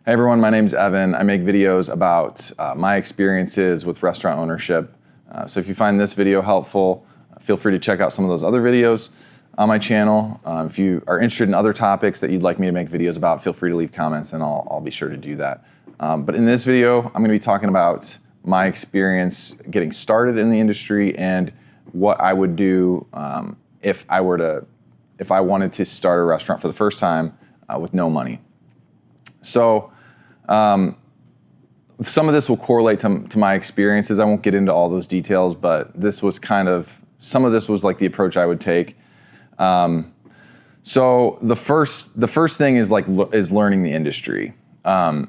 Hey everyone, my name's Evan. I make videos about my experiences with restaurant ownership. So if you find this video helpful, feel free to check out some of those other videos on my channel. If you are interested in other topics that you'd like me to make videos about, feel free to leave comments and I'll be sure to do that. But in this video, I'm gonna be talking about my experience getting started in the industry and what I would do if I wanted to start a restaurant for the first time with no money. So some of this will correlate to my experiences. I won't get into all those details, but this was some of this was like the approach I would take. So the first thing is learning the industry. There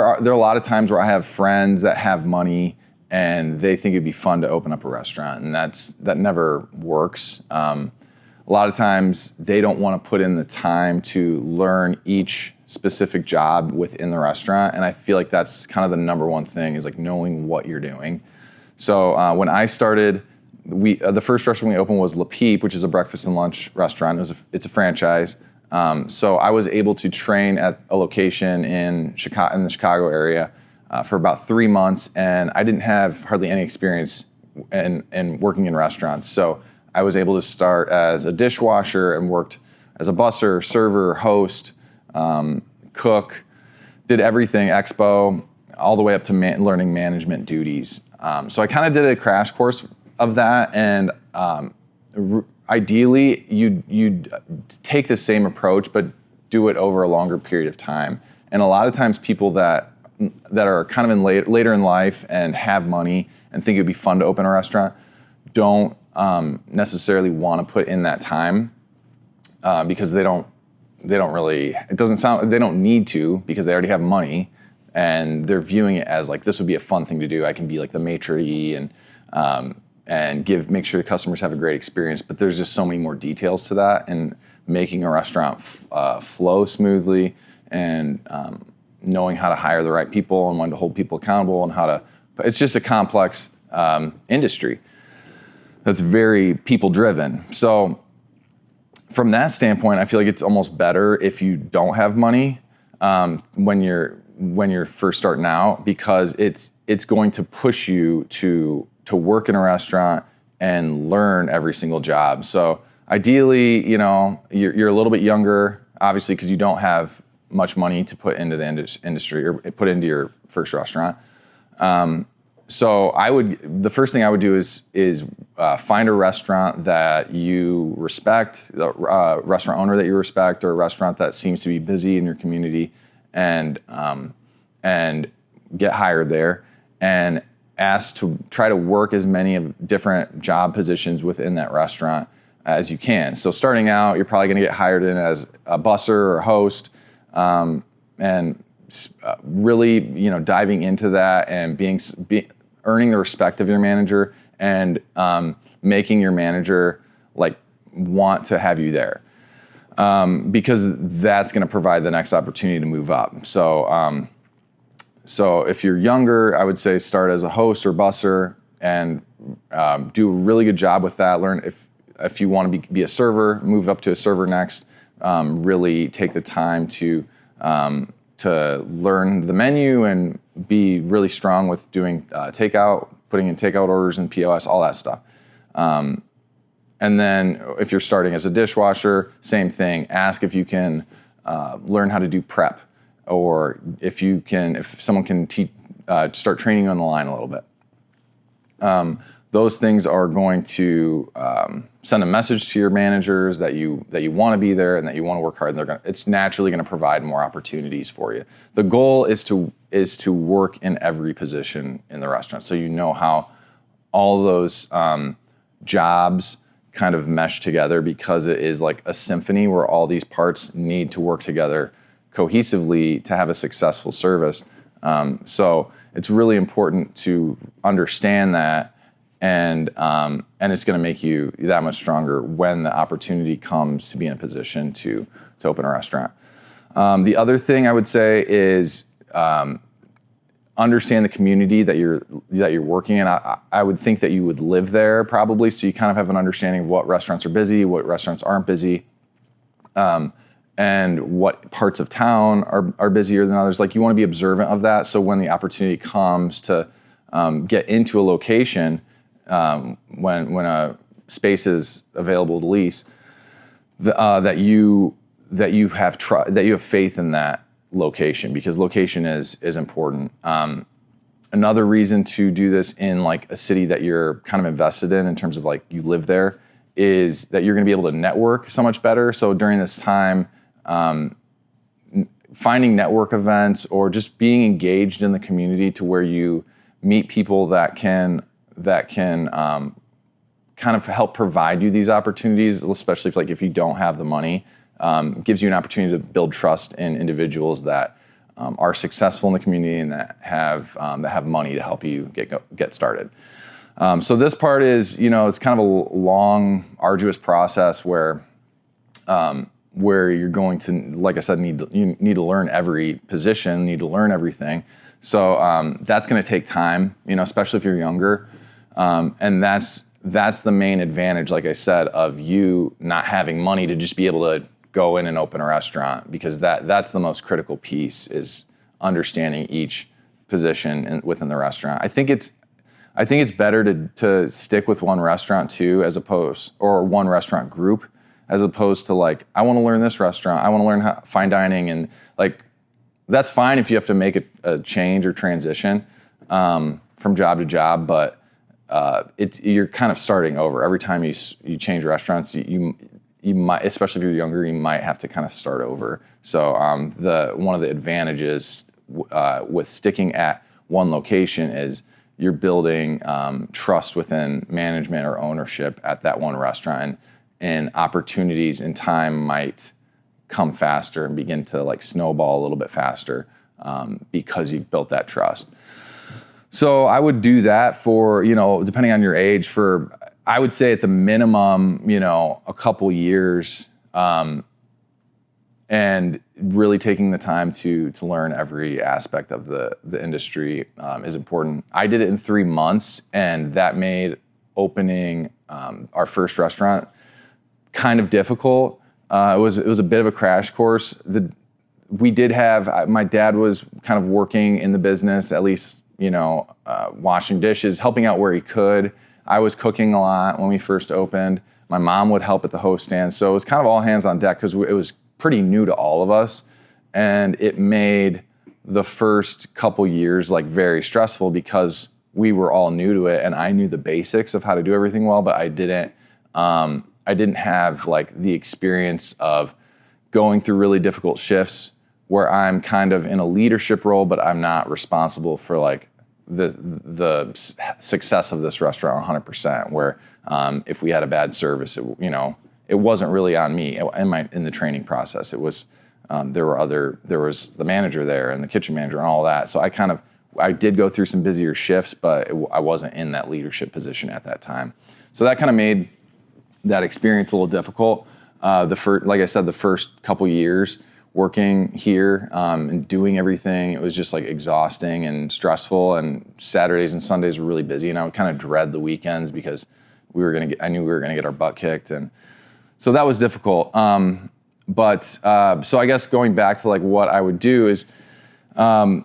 are a lot of times where I have friends that have money and they think it'd be fun to open up a restaurant, and that never works. A lot of times they don't want to put in the time to learn each specific job within the restaurant, and I feel like that's kind of the number one thing is like knowing what you're doing. So when I started, the first restaurant we opened was Le Peep, which is a breakfast and lunch restaurant. It's a franchise. So I was able to train at a location in the Chicago area for about 3 months, and I didn't have hardly any experience in working in restaurants. So I was able to start as a dishwasher and worked as a busser, server, host, cook, did everything, expo, all the way up to learning management duties. So I kind of did a crash course of that, and ideally you'd take the same approach but do it over a longer period of time. And a lot of times people that are kind of later in life and have money and think it'd be fun to open a restaurant don't necessarily want to put in that time because they don't need to, because they already have money and they're viewing it as like, this would be a fun thing to do. I can be like the maitre d' and make sure the customers have a great experience. But there's just so many more details to that, and making a restaurant flow smoothly, and knowing how to hire the right people and when to hold people accountable, and it's just a complex industry that's very people driven. So from that standpoint, I feel like it's almost better if you don't have money when you're first starting out, because it's going to push you to work in a restaurant and learn every single job. So ideally, you're a little bit younger, obviously, because you don't have much money to put into the industry or put into your first restaurant. So the first thing I would do is find a restaurant that you respect, a restaurant owner that you respect, or a restaurant that seems to be busy in your community, and get hired there, and ask to try to work as many of different job positions within that restaurant as you can. So starting out, you're probably going to get hired in as a busser or a host, and really, diving into that and earning the respect of your manager, and making your manager want to have you there, because that's going to provide the next opportunity to move up. So if you're younger, I would say start as a host or busser and do a really good job with that. Learn if you want to be a server, move up to a server next. Really take the time to learn the menu and be really strong with doing takeout, putting in takeout orders and POS, all that stuff. And then if you're starting as a dishwasher, same thing. Ask if you can learn how to do prep, or if someone can start training you on the line a little bit. Those things are going to send a message to your managers that you want to be there and that you want to work hard. And it's naturally going to provide more opportunities for you. The goal is to work in every position in the restaurant, so you know how all those jobs kind of mesh together, because it is like a symphony where all these parts need to work together cohesively to have a successful service. So it's really important to understand that, and it's going to make you that much stronger when the opportunity comes to be in a position to open a restaurant. The other thing I would say is understand the community that you're working in. I would think that you would live there probably, so you kind of have an understanding of what restaurants are busy, what restaurants aren't busy, and what parts of town are busier than others. Like, you want to be observant of that, so when the opportunity comes to get into a location, when a space is available to lease, that you have faith in that location, because location is important. Another reason to do this in like a city that you're kind of invested in terms of like you live there, is that you're going to be able to network so much better. So during this time, finding network events or just being engaged in the community to where you meet people that can kind of help provide you these opportunities, especially if you don't have the money, gives you an opportunity to build trust in individuals that are successful in the community and that have money to help you get started. So this part is, it's kind of a long, arduous process where you're going to, like I said, you need to learn every position, need to learn everything. So that's going to take time, especially if you're younger, and that's the main advantage, like I said, of you not having money to just be able to go in and open a restaurant, because that's the most critical piece, is understanding each position within the restaurant. I think it's better to stick with one restaurant too, or one restaurant group, as opposed to like, I want to learn this restaurant, I want to learn fine dining, and like, that's fine if you have to make a change or transition from job to job, but you're kind of starting over every time you change restaurants. You might, especially if you're younger, you might have to kind of start over. So one of the advantages with sticking at one location is you're building trust within management or ownership at that one restaurant, and opportunities in time might come faster and begin to like snowball a little bit faster because you've built that trust. So I would do that for, depending on your age, for, I would say at the minimum, a couple years, and really taking the time to learn every aspect of the industry is important. I did it in 3 months, and that made opening our first restaurant kind of difficult. It was a bit of a crash course. We did have, my dad was kind of working in the business, at least, washing dishes, helping out where he could. I was cooking a lot when we first opened. My mom would help at the host stand. So it was kind of all hands on deck, because it was pretty new to all of us. And it made the first couple years like very stressful, because we were all new to it, and I knew the basics of how to do everything well, but I didn't have like the experience of going through really difficult shifts where I'm kind of in a leadership role, but I'm not responsible for like the success of this restaurant 100%, where if we had a bad service, it wasn't really on me in the training process. It was, there was the manager there and the kitchen manager and all that. So I did go through some busier shifts, but I wasn't in that leadership position at that time. So that kind of made that experience a little difficult. Like I said, the first couple years working here and doing everything, it was just like exhausting and stressful, and Saturdays and Sundays were really busy, and I would kind of dread the weekends because I knew we were gonna get our butt kicked, and so that was difficult. So I guess going back to like what I would do is in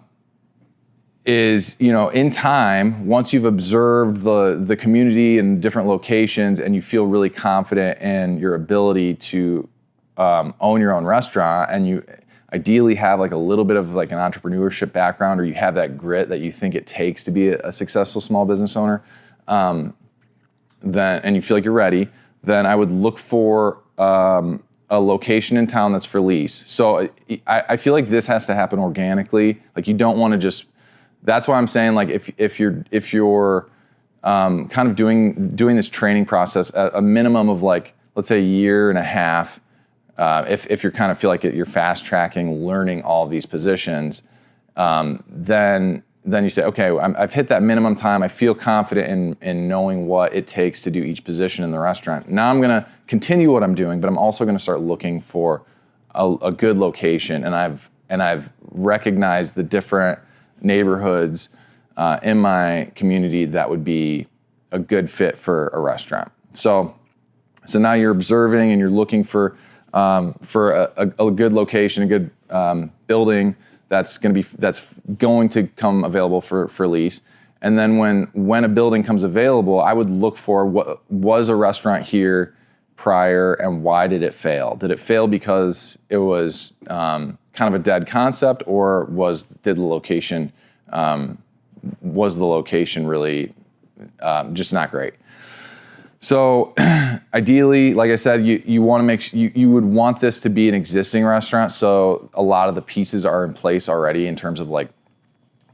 time, once you've observed the community and different locations, and you feel really confident in your ability to own your own restaurant, and you ideally have like a little bit of like an entrepreneurship background, or you have that grit that you think it takes to be a successful small business owner, and you feel like you're ready, then I would look for a location in town that's for lease. So I feel like this has to happen organically. Like, you don't want to just. That's why I'm saying, like, if you're kind of doing this training process at a minimum of like, let's say a year and a half, if you kind of feel like you're fast tracking learning all these positions, then you say, okay, I've hit that minimum time. I feel confident in knowing what it takes to do each position in the restaurant. Now I'm going to continue what I'm doing, but I'm also going to start looking for a good location. And I've recognized the different neighborhoods in my community that would be a good fit for a restaurant. So now you're observing and you're looking for for a good location, a good building that's going to come available for lease. And then when a building comes available, I would look for what was a restaurant here prior and why did it fail? Did it fail because it was kind of a dead concept, or was the location really just not great? So ideally, like I said, you want to you would want this to be an existing restaurant. So a lot of the pieces are in place already in terms of like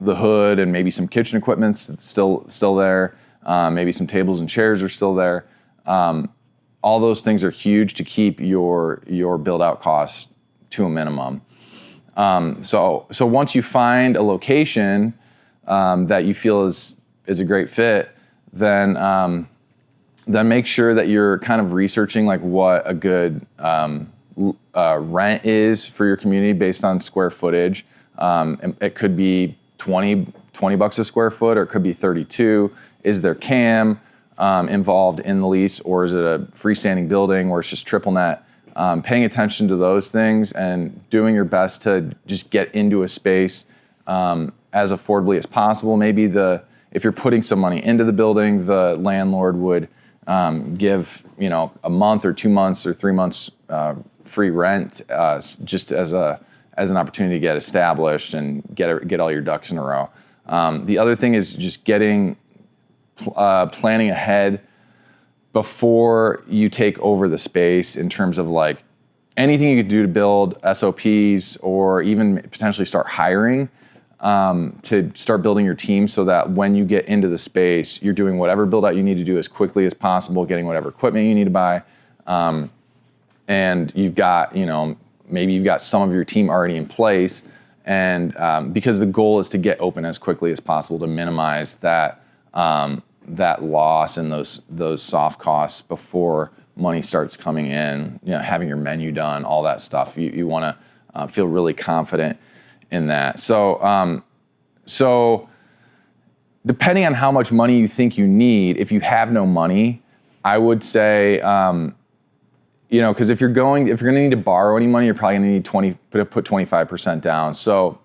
the hood and maybe some kitchen equipment's still there. Maybe some tables and chairs are still there. All those things are huge to keep your build out costs to a minimum. So once you find a location that you feel is a great fit, then make sure that you're kind of researching like what a good rent is for your community based on square footage. It could be $20 a square foot, or it could be 32. Is there CAM involved in the lease, or is it a freestanding building where it's just triple net? Paying attention to those things and doing your best to just get into a space as affordably as possible. Maybe if you're putting some money into the building, the landlord would give a month or 2 months or 3 months free rent just as an opportunity to get established and get all your ducks in a row. The other thing is just planning ahead before you take over the space in terms of like anything you could do to build SOPs, or even potentially start hiring to start building your team so that when you get into the space, you're doing whatever build out you need to do as quickly as possible, getting whatever equipment you need to buy. And you've got, maybe you've got some of your team already in place, and because the goal is to get open as quickly as possible to minimize that loss and those soft costs before money starts coming in. Having your menu done, all that stuff. You want to feel really confident in that. So depending on how much money you think you need, if you have no money, I would say, because if you're going to need to borrow any money, you're probably going to need put 25% down. So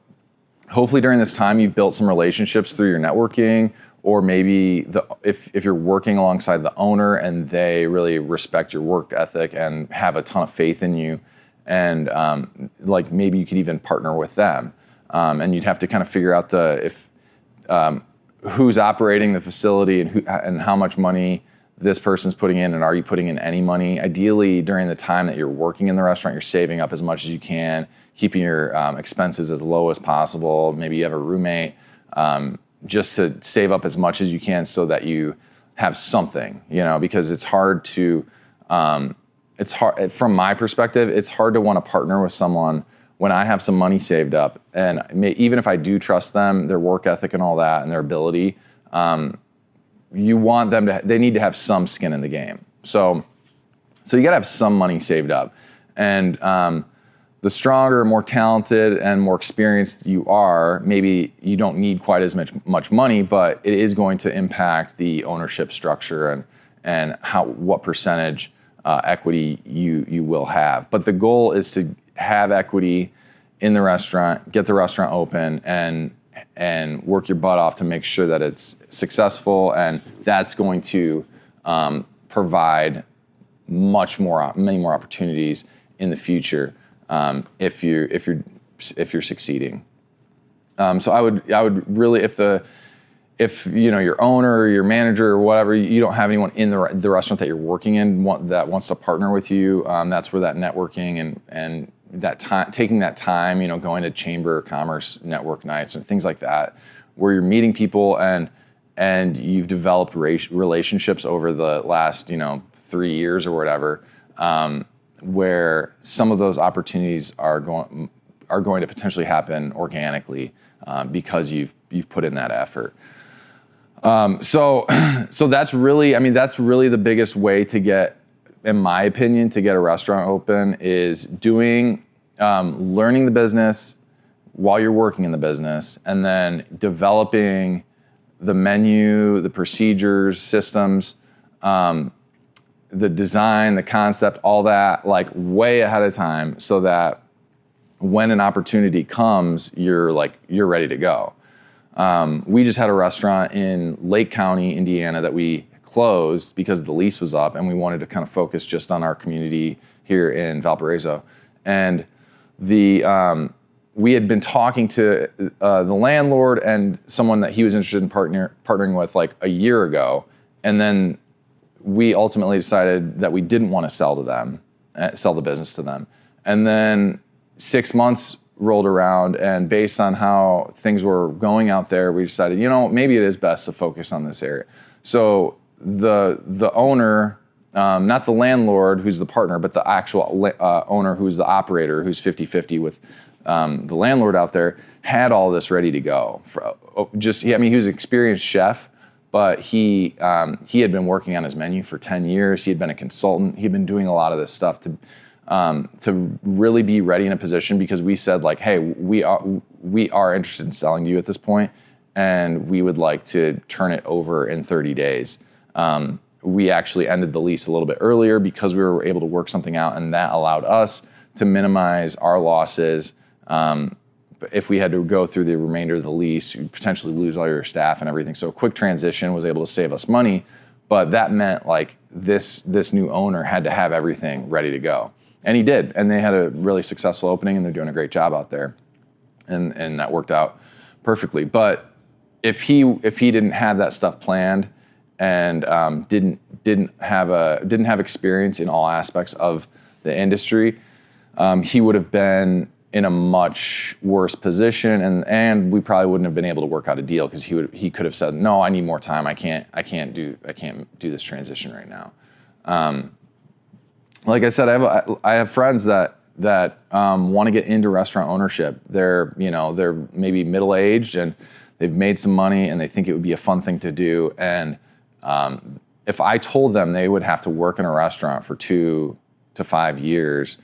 hopefully during this time you've built some relationships through your networking, or maybe if you're working alongside the owner and they really respect your work ethic and have a ton of faith in you, and like maybe you could even partner with them, and you'd have to kind of figure out who's operating the facility and how much money this person's putting in, and are you putting in any money? Ideally, during the time that you're working in the restaurant, you're saving up as much as you can, keeping your expenses as low as possible. Maybe you have a roommate, just to save up as much as you can so that you have something, because it's hard to, from my perspective, it's hard to want to partner with someone when I have some money saved up. And even if I do trust them, their work ethic and all that, and their ability, you want them they need to have some skin in the game. So you got to have some money saved up. And the stronger, more talented, and more experienced you are, maybe you don't need quite as much money, but it is going to impact the ownership structure and what percentage equity you will have. But the goal is to have equity in the restaurant, get the restaurant open, and work your butt off to make sure that it's successful, and that's going to provide many more opportunities in the future if you're succeeding. So I would really, if your owner or your manager or whatever, you don't have anyone in the restaurant that you're working in that wants to partner with you, that's where that networking and that time, taking that time, going to chamber of commerce network nights and things like that, where you're meeting people and you've developed relationships over the last 3 years or whatever, where some of those opportunities are going to potentially happen organically because you've put in that effort. So that's really the biggest way to get, in my opinion, to get a restaurant open is learning the business while you're working in the business, and then developing the menu, the procedures, systems, the design, the concept, all that, like way ahead of time, so that when an opportunity comes, you're ready to go. We just had a restaurant in Lake County, Indiana, that we closed because the lease was up, and we wanted to kind of focus just on our community here in Valparaiso. And we had been talking to the landlord and someone that he was interested in partnering with like a year ago, and then we ultimately decided that we didn't want to sell the business to them. And then 6 months rolled around, and based on how things were going out there, we decided, maybe it is best to focus on this area. So the owner, not the landlord who's the partner, but the actual owner who's the operator, who's 50-50 with the landlord out there, had all this ready to go. He was an experienced chef, but he had been working on his menu for 10 years. He had been a consultant. He'd been doing a lot of this stuff to really be ready in a position, because we said like, hey, we are interested in selling to you at this point, and we would like to turn it over in 30 days. We actually ended the lease a little bit earlier because we were able to work something out, and that allowed us to minimize our losses. If we had to go through the remainder of the lease, you'd potentially lose all your staff and everything. So a quick transition was able to save us money, but that meant like this new owner had to have everything ready to go. And he did, and they had a really successful opening, and they're doing a great job out there, and that worked out perfectly. But if he didn't have that stuff planned, and didn't have experience in all aspects of the industry, he would have been in a much worse position, and we probably wouldn't have been able to work out a deal, because he could have said, no, I need more time. I can't do this transition right now. Like I said, I have friends that want to get into restaurant ownership. They're maybe middle-aged, and they've made some money, and they think it would be a fun thing to do. And if I told them they would have to work in a restaurant for 2 to 5 years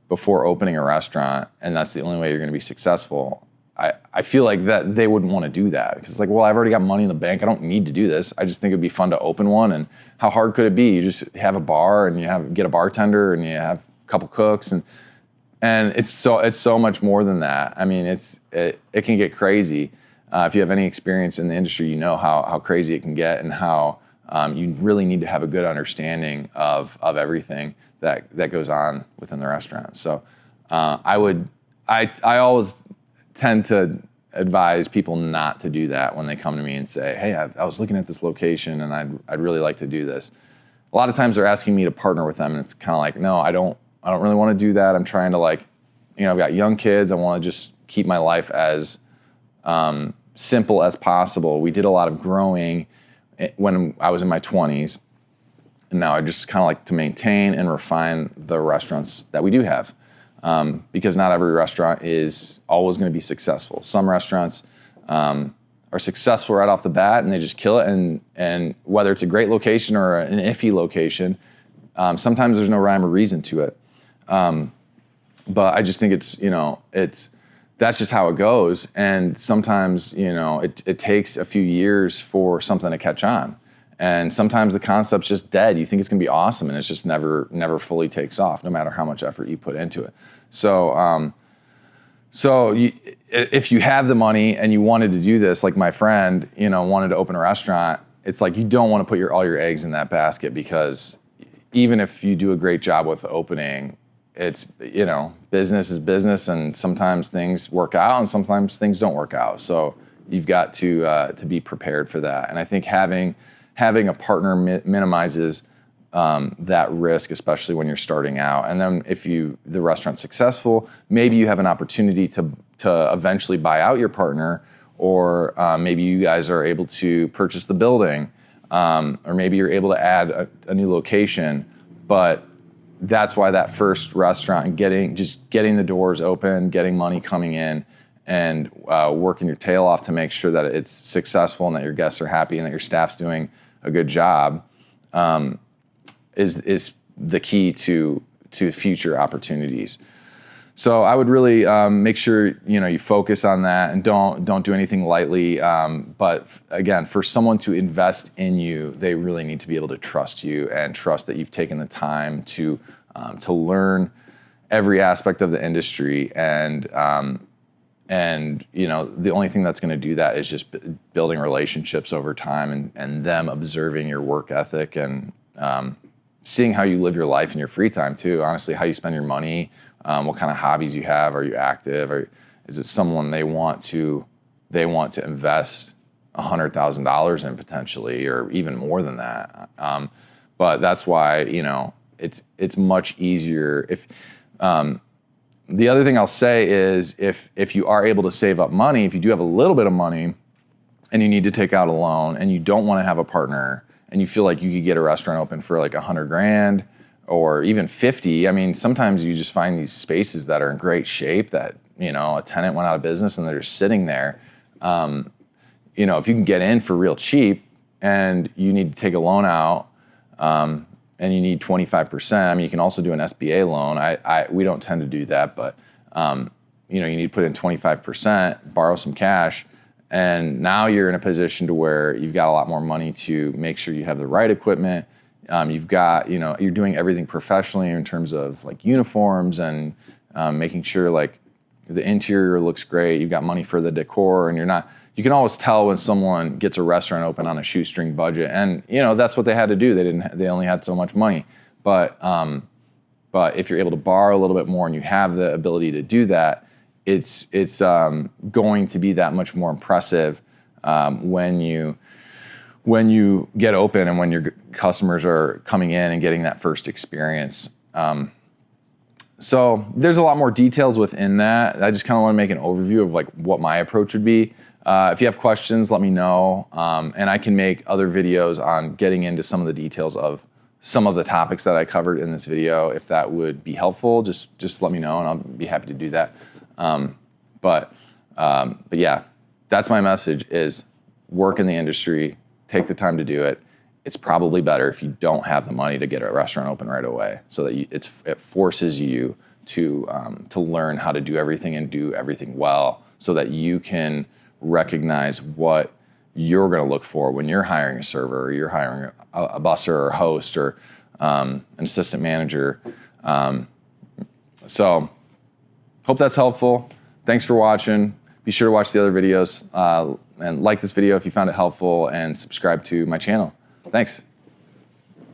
before opening a restaurant, and that's the only way you're going to be successful, I feel like that they wouldn't want to do that, because it's like, well, I've already got money in the bank. I don't need to do this. I just think it'd be fun to open one. And how hard could it be? You just have a bar, and you get a bartender, and you have a couple cooks, and it's so much more than that. I mean, it can get crazy. If you have any experience in the industry, you know how crazy it can get, and how you really need to have a good understanding of everything that goes on within the restaurant. So I always tend to advise people not to do that when they come to me and say, hey, I was looking at this location, and I'd really like to do this. A lot of times they're asking me to partner with them, and it's kind of like, no, I don't really want to do that. I'm trying to I've got young kids. I want to just keep my life as simple as possible. We did a lot of growing when I was in my 20s, and now I just kind of like to maintain and refine the restaurants that we do have, because not every restaurant is always going to be successful. Some restaurants are successful right off the bat, and they just kill it, and whether it's a great location or an iffy location, sometimes there's no rhyme or reason to it. But I just think that's just how it goes. And sometimes, it takes a few years for something to catch on. And sometimes the concept's just dead. You think it's gonna be awesome, and it's just never fully takes off, no matter how much effort you put into it. So, if you have the money and you wanted to do this, like my friend, wanted to open a restaurant, it's like you don't want to put all your eggs in that basket, because even if you do a great job with the opening, it's, business is business, and sometimes things work out and sometimes things don't work out. So you've got to be prepared for that. And I think having a partner minimizes that risk, especially when you're starting out. And then if the restaurant's successful, maybe you have an opportunity to eventually buy out your partner, or maybe you guys are able to purchase the building, or maybe you're able to add a new location. But that's why that first restaurant, getting the doors open, getting money coming in, and working your tail off to make sure that it's successful, and that your guests are happy, and that your staff's doing a good job, is the key to future opportunities. So I would really make sure you focus on that and don't do anything lightly. But again, for someone to invest in you, they really need to be able to trust you and trust that you've taken the time to learn every aspect of the industry. And the only thing that's going to do that is just building relationships over time and them observing your work ethic and seeing how you live your life in your free time too. Honestly, how you spend your money. What kind of hobbies you have? Are you active? Or is it someone they want to invest $100,000 in potentially, or even more than that? But that's why it's much easier if. The other thing I'll say is if you are able to save up money, if you do have a little bit of money, and you need to take out a loan, and you don't want to have a partner, and you feel like you could get a restaurant open for like $100,000. Or even 50. I mean, sometimes you just find these spaces that are in great shape that, a tenant went out of business and they're just sitting there. If you can get in for real cheap and you need to take a loan out and you need 25%, I mean, you can also do an SBA loan. We don't tend to do that, but, you need to put in 25%, borrow some cash, and now you're in a position to where you've got a lot more money to make sure you have the right equipment. You've got, you're doing everything professionally in terms of like uniforms and making sure like the interior looks great. You've got money for the decor, and you can always tell when someone gets a restaurant open on a shoestring budget. And, that's what they had to do. They only had so much money. But if you're able to borrow a little bit more and you have the ability to do that, it's going to be that much more impressive when you get open and when your customers are coming in and getting that first experience. So there's a lot more details within that. I just kind of want to make an overview of like what my approach would be. If you have questions, let me know. And I can make other videos on getting into some of the details of some of the topics that I covered in this video. If that would be helpful, just let me know and I'll be happy to do that. But yeah, that's my message is work in the industry. Take the time to do it. It's probably better if you don't have the money to get a restaurant open right away, so that it forces you to learn how to do everything and do everything well, so that you can recognize what you're going to look for when you're hiring a server, or you're hiring a busser or a host or an assistant manager. So hope that's helpful. Thanks for watching. Be sure to watch the other videos and like this video if you found it helpful, and subscribe to my channel. Thanks.